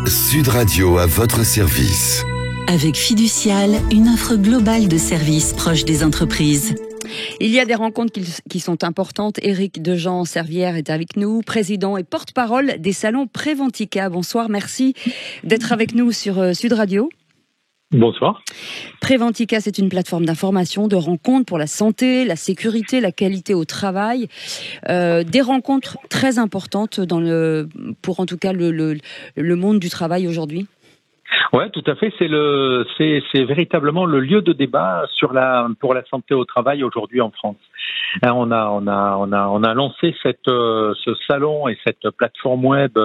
Sud Radio à votre service. Avec Fiducial, une offre globale de services proches des entreprises. Il y a des rencontres qui sont importantes. Éric Dejean-Servière est avec nous, président et porte-parole des salons Préventica. Bonsoir, merci d'être avec nous sur Sud Radio. Bonsoir. Préventica, c'est une plateforme d'information, de rencontres pour la santé, la sécurité, la qualité au travail. Des rencontres très importantes pour en tout cas le monde du travail aujourd'hui. Ouais, tout à fait. C'est véritablement le lieu de débat pour la santé au travail aujourd'hui en France. On a lancé ce salon et cette plateforme web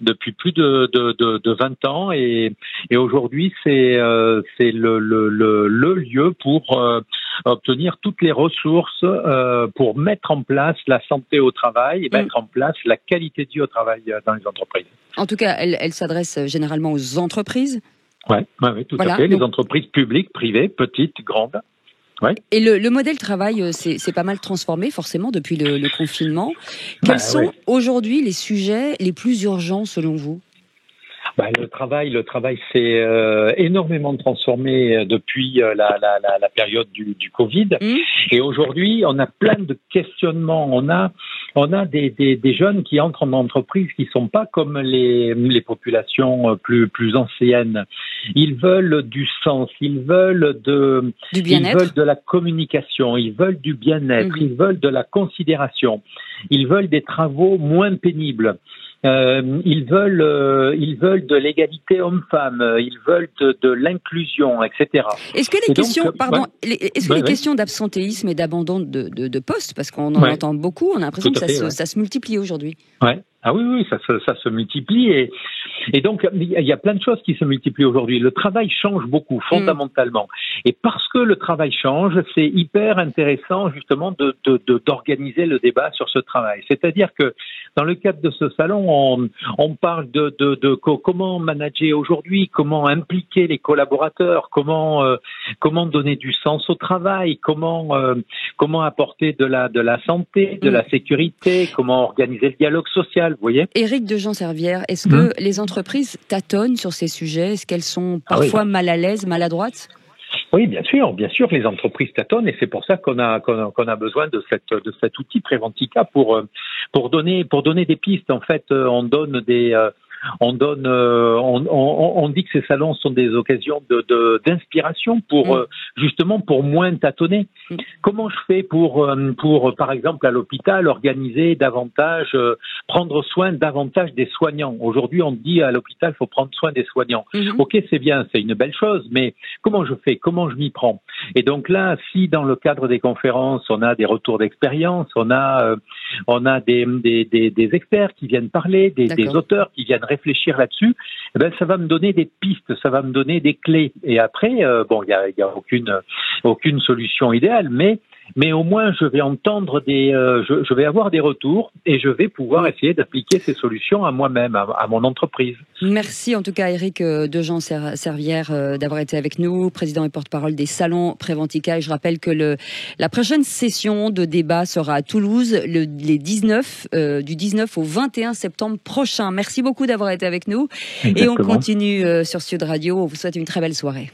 depuis plus de 20 ans et aujourd'hui c'est le lieu pour obtenir toutes les ressources pour mettre en place la santé au travail et mettre en place la qualité de vie au travail dans les entreprises. En tout cas, elle s'adresse généralement aux entreprises. Ouais, tout à fait. Les entreprises publiques, privées, petites, grandes. Ouais. Et le modèle travail, c'est pas mal transformé forcément depuis le confinement. Quels sont aujourd'hui les sujets les plus urgents selon vous ? Le travail s'est énormément transformé depuis la période du Covid. Et aujourd'hui, on a plein de questionnements. On a des jeunes qui entrent en entreprise qui sont pas comme les populations plus anciennes. Ils veulent du sens, ils veulent du bien-être. Ils veulent de la communication, ils veulent du bien-être, ils veulent de la considération, ils veulent des travaux moins pénibles. Ils veulent de l'égalité homme-femme, ils veulent de l'inclusion, etc. Est-ce que les questions d'absentéisme et d'abandon de poste, parce qu'on en entend beaucoup, on a l'impression que ça se multiplie aujourd'hui. Ouais. Ah oui, ça se multiplie et donc il y a plein de choses qui se multiplient aujourd'hui. Le travail change beaucoup, fondamentalement. Et parce que le travail change, c'est hyper intéressant justement d'organiser le débat sur ce travail. C'est-à-dire que dans le cadre de ce salon, on parle de comment manager aujourd'hui, comment impliquer les collaborateurs, comment donner du sens au travail, comment apporter de la santé, de la sécurité, comment organiser le dialogue social. Vous voyez ? Éric Dejean-Servière, est-ce que les entreprises tâtonnent sur ces sujets ? Est-ce qu'elles sont parfois mal à l'aise, maladroites ? Oui, bien sûr, les entreprises tâtonnent et c'est pour ça qu'on a besoin de cet outil Préventica pour donner des pistes. En fait, on dit que ces salons sont des occasions d'inspiration justement pour moins tâtonner. Comment je fais pour par exemple à l'hôpital organiser davantage, prendre soin davantage des soignants. Aujourd'hui, on dit à l'hôpital, faut prendre soin des soignants. Ok, c'est bien, c'est une belle chose, mais comment je fais? Comment je m'y prends? Et donc là, si dans le cadre des conférences, on a des retours d'expérience, on a des experts qui viennent parler, des auteurs qui viennent réfléchir là-dessus, eh ben ça va me donner des pistes, ça va me donner des clés. Et après, il y a aucune solution idéale, mais au moins je vais entendre je vais avoir des retours et je vais pouvoir essayer d'appliquer ces solutions à moi-même, à mon entreprise. Merci en tout cas Éric Dejean-Servière d'avoir été avec nous, président et porte-parole des salons Préventica. Et je rappelle que la prochaine session de débat sera à Toulouse du 19 au 21 septembre prochain. Merci beaucoup d'avoir été avec nous. Exactement. Et on continue sur Sud Radio. On vous souhaite une très belle soirée.